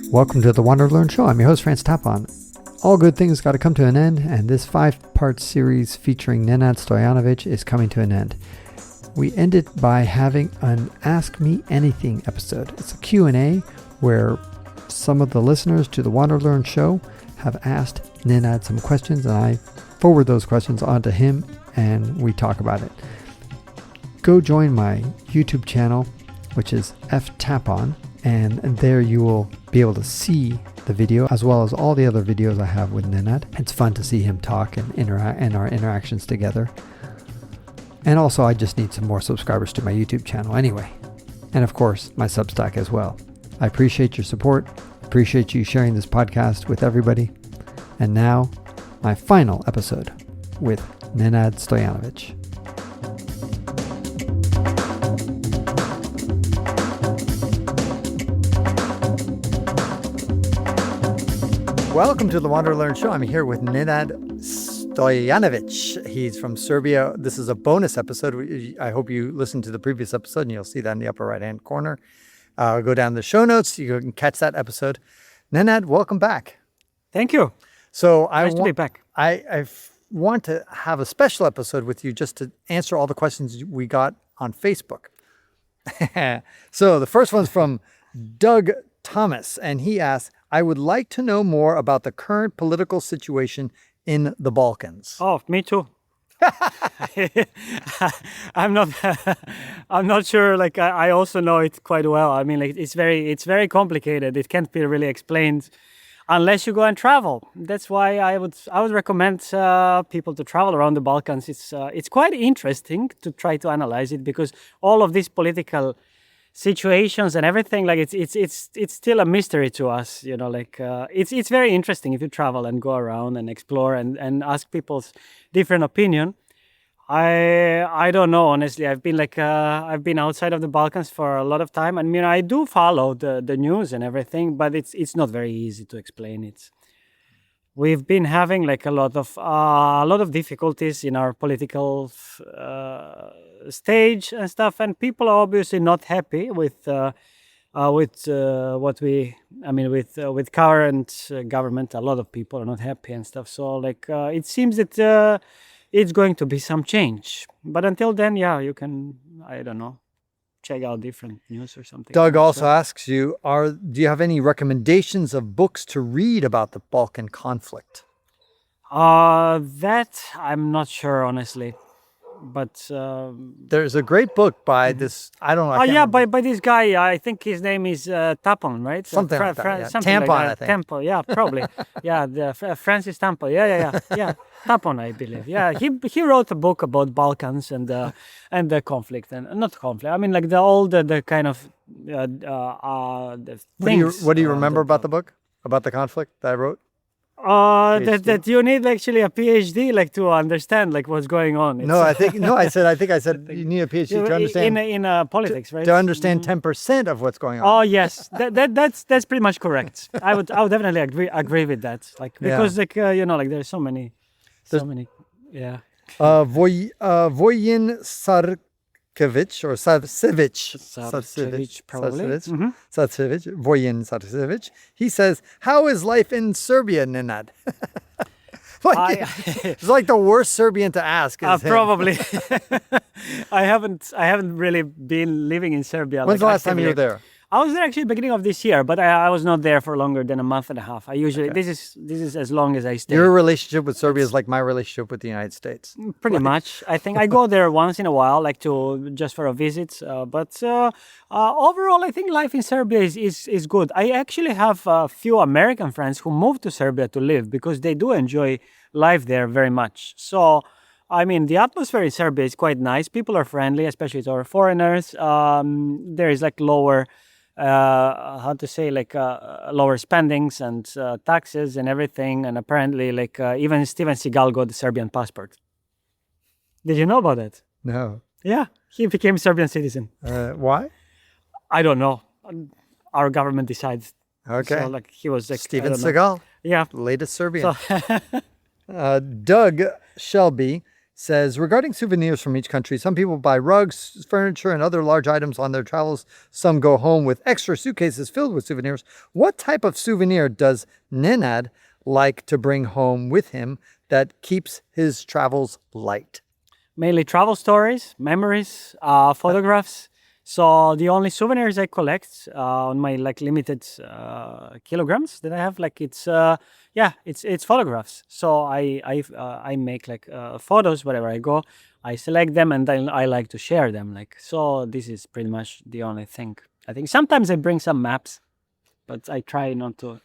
Welcome to the WanderLearn Show. I'm your host, Tapon. All good things got to come to an end, and this 5-part series featuring Nenad Stojanovic is coming to an end. We ended by having an Ask Me Anything episode. It's a Q&A where some of the listeners to the WanderLearn Show have asked Nenad some questions, and I forward those questions onto him, and we talk about it. Go join my YouTube channel, which is Tapon, and there you will be able to see the video as well as all the other videos I have with Nenad. It's fun to see him talk and interact and our interactions together. And also, I just need some more subscribers to my YouTube channel anyway. And of course, my Substack as well. I appreciate your support. Appreciate you sharing this podcast with everybody. And now, my final episode with Nenad Stojanovic. Welcome to the WanderLearn Show. I'm here with Nenad Stojanovic. He's from Serbia. This is a bonus episode. I hope you listened to the previous episode, and you'll see that in the upper right-hand corner. Go down the show notes. You can catch that episode. Nenad, welcome back. Thank you. So nice to be back. I want to have a special episode with you just to answer all the questions we got on Facebook. So the first one's from Doug Thomas, and he asks, I would like to know more about the current political situation in the Balkans. Oh, me too. I'm not sure. Like I also know it quite well. I mean, like it's very complicated. It can't be really explained unless you go and travel. That's why I would recommend people to travel around the Balkans. It's quite interesting to try to analyze it because all of these political situations and everything, like it's still a mystery to us, you know. Like it's very interesting if you travel and go around and explore and ask people's different opinion. I don't know, honestly. I've been outside of the Balkans for a lot of time. I mean, I do follow the news and everything, but it's not very easy to explain. We've been having like a lot of difficulties in our political stage and stuff, and people are obviously not happy with current government. A lot of people are not happy and stuff. So like it seems that it's going to be some change, but until then, yeah, you can, I don't know, check out different news or something. Doug also asks you, do you have any recommendations of books to read about the Balkan conflict? That I'm not sure, honestly. But there's a great book by this, I don't know. By this guy, I think his name is Tapon, right? Something like that, yeah. Something Tapon, like I think. Tempo, yeah, probably. Yeah, Francis Tapon. Yeah. Tapon, I believe. Yeah, he wrote a book about Balkans and the conflict, and not conflict. I mean, like the kind of the things. What do you remember about the book, about the conflict that I wrote? That you need actually a PhD like to understand like what's going on. I think I said you need a PhD to understand in politics, right? To understand 10% of what's going on. Oh yes, that's pretty much correct. I would definitely agree with that. Like because like there's so many, yeah. Voyin Sarcevic or Sarcevic, probably. Sarcevic, Voyin Sarcevic. He says, "How is life in Serbia, Nenad?" It's like the worst Serbian to ask. Probably. I haven't really been living in Serbia. When's the last time you were there? I was there actually beginning of this year, but I was not there for longer than a month and a half. I usually this is as long as I stay. Your relationship with Serbia is like my relationship with the United States. Pretty much. I think I go there once in a while, like just for a visit. But overall, I think life in Serbia is good. I actually have a few American friends who moved to Serbia to live because they do enjoy life there very much. So, I mean, the atmosphere in Serbia is quite nice. People are friendly, especially to our foreigners. There is like lower lower spendings and taxes and everything, and apparently like even Steven Seagal got the Serbian passport. Did you know about that? No. Yeah, he became a Serbian citizen. Why? I don't know. Our government decides. Okay. So like he was like Steven Seagal. Yeah. Latest Serbian. So Doug Shelby says, regarding souvenirs from each country, some people buy rugs, furniture, and other large items on their travels. Some go home with extra suitcases filled with souvenirs. What type of souvenir does Nenad like to bring home with him that keeps his travels light? Mainly travel stories, memories, photographs. So the only souvenirs I collect on my like limited kilograms that I have, like it's photographs. So I make like photos wherever I go. I select them and then I like to share them. Like, so this is pretty much the only thing. I think sometimes I bring some maps, but I try not to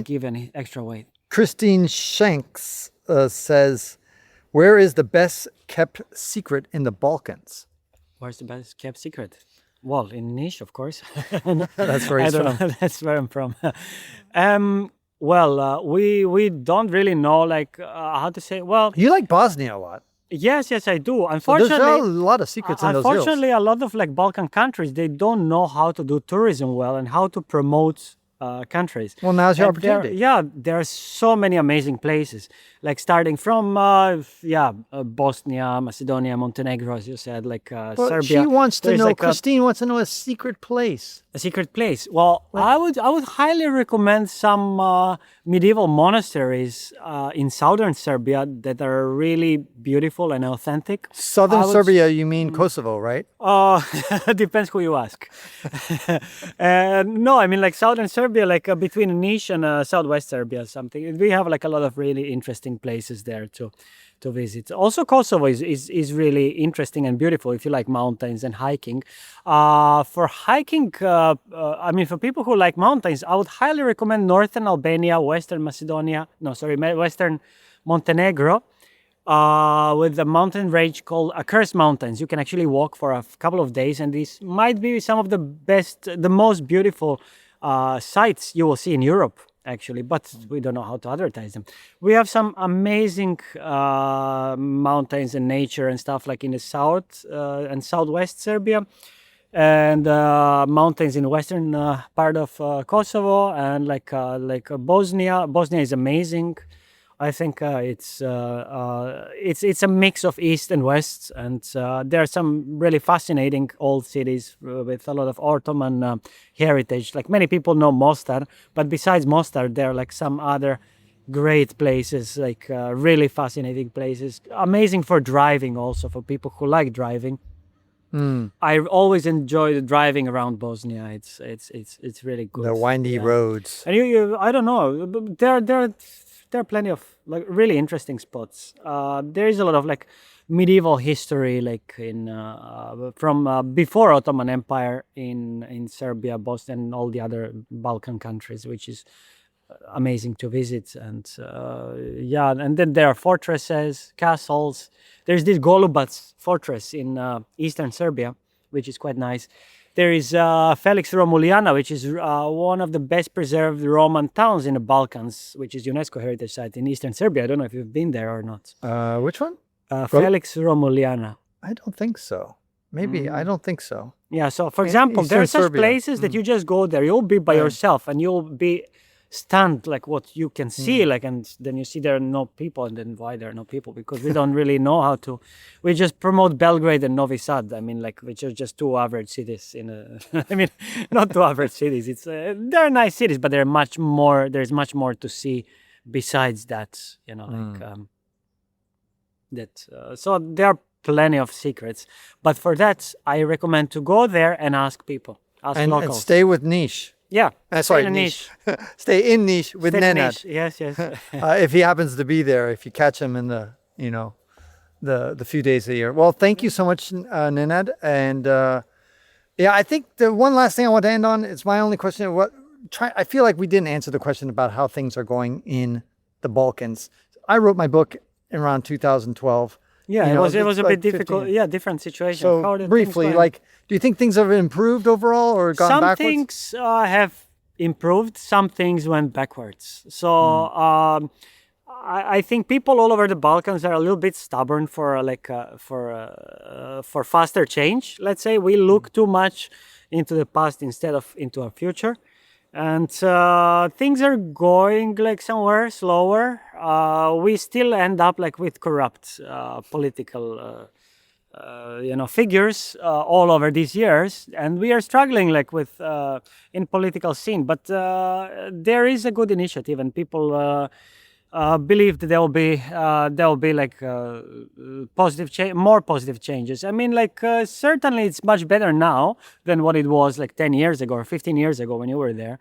give any extra weight. Christine Shanks says, where is the best kept secret in the Balkans? Where's the best kept secret? Well, in Niš, of course. That's where he's from. That's where I'm from. We don't really know, like, how to say. Well, you like Bosnia a lot. Yes, I do. Unfortunately, so there's a lot of secrets in those hills. Unfortunately, a lot of like Balkan countries, they don't know how to do tourism well and how to promote countries. Well, now's your opportunity. There are so many amazing places, like starting from Bosnia, Macedonia, Montenegro, as you said, like Serbia. She wants to know. Like Christine wants to know a secret place. A secret place. Well, I would highly recommend some medieval monasteries in southern Serbia that are really beautiful and authentic. Southern Serbia, you mean Kosovo, right? Depends who you ask. No, I mean like southern Serbia, like between Niš and southwest Serbia, something. We have like a lot of really interesting places there to visit. Also, Kosovo is really interesting and beautiful if you like mountains and hiking. For hiking, for people who like mountains, I would highly recommend northern Albania, western Montenegro, with the mountain range called Accursed Mountains. You can actually walk for a couple of days, and these might be some of the most beautiful sights you will see in Europe, actually, but we don't know how to advertise them. We have some amazing mountains and nature and stuff like in the south and southwest Serbia, and mountains in western part of Kosovo, and like Bosnia. Bosnia is amazing. I think it's a mix of east and west, and there are some really fascinating old cities with a lot of Ottoman heritage. Like many people know Mostar, but besides Mostar, there are like some other great places, like really fascinating places. Amazing for driving, also for people who like driving. I always enjoyed driving around Bosnia. It's really good. The windy roads. And you I don't know. There are plenty of like really interesting spots. There is a lot of like medieval history, like in from before Ottoman Empire in Serbia, Bosnia, and all the other Balkan countries, which is amazing to visit. And and then there are fortresses, castles. There's this Golubac fortress in eastern Serbia, which is quite nice. There is Felix Romuliana, which is one of the best preserved Roman towns in the Balkans, which is UNESCO Heritage Site in eastern Serbia. I don't know if you've been there or not. Which one? Felix Romuliana. I don't think so. Maybe. I don't think so. Yeah, so for example, there are such Serbia. places that you just go there. You'll be by yourself and you'll be stunned like what you can see, like, and then you see there are no people, and then why there are no people? Because we don't really know how to. We just promote Belgrade and Novi Sad. I mean, like, which are just two average cities in a. I mean, not two average cities. It's they're nice cities, but there's much more to see besides that. You know, like so there are plenty of secrets, but for that I recommend to go there and ask people, ask locals, and stay with Niš. Yeah, sorry, Niš. Stay in Niš with Nenad. Yes. If he happens to be there, if you catch him in the the few days a year. Well, thank you so much, Nenad. And I think the one last thing I want to end on, it's my only question. I feel like we didn't answer the question about how things are going in the Balkans. I wrote my book around 2012. Yeah, it was a bit difficult. 15. Yeah, different situation. So briefly, like, do you think things have improved overall or gone backwards? Some things have improved. Some things went backwards. So I think people all over the Balkans are a little bit stubborn for faster change. Let's say we look too much into the past instead of into our future. and things are going like somewhere slower. We still end up like with corrupt political figures all over these years, and we are struggling like with in political scene. But there is a good initiative, and people believe that there will be like more positive changes. I mean, like certainly it's much better now than what it was like 10 years ago or 15 years ago when you were there.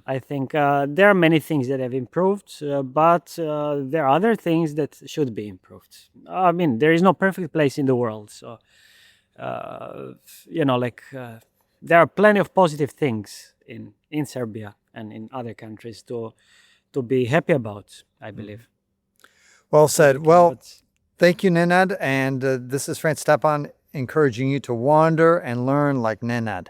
I think there are many things that have improved, but there are other things that should be improved. I mean, there is no perfect place in the world, so there are plenty of positive things in Serbia and in other countries to be happy about, I believe. Well said. Well, thank you, Nenad. And this is Francis Tapon encouraging you to wander and learn like Nenad.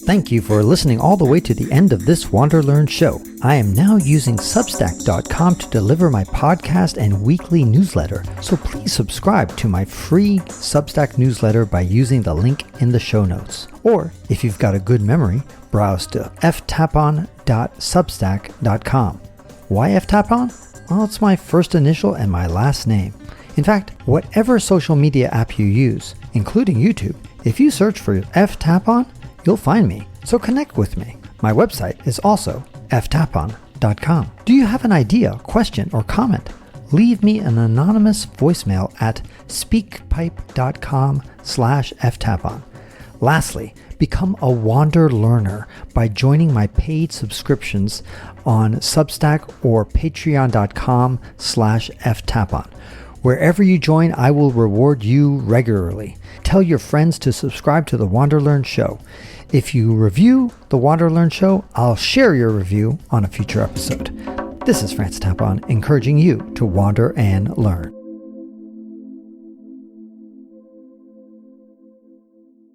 Thank you for listening all the way to the end of this WanderLearn show. I am now using Substack.com to deliver my podcast and weekly newsletter, so please subscribe to my free Substack newsletter by using the link in the show notes. Or, if you've got a good memory, browse to ftapon.substack.com. Why ftapon? Well, it's my first initial and my last name. In fact, whatever social media app you use, including YouTube, if you search for ftapon, you'll find me, so connect with me. My website is also ftapon.com. Do you have an idea, question, or comment? Leave me an anonymous voicemail at speakpipe.com/ftapon. Lastly, become a WanderLearner by joining my paid subscriptions on Substack or patreon.com/ftapon. Wherever you join, I will reward you regularly. Tell your friends to subscribe to the WanderLearn show. If you review the WanderLearn show, I'll share your review on a future episode. This is Francis Tapon, encouraging you to wander and learn.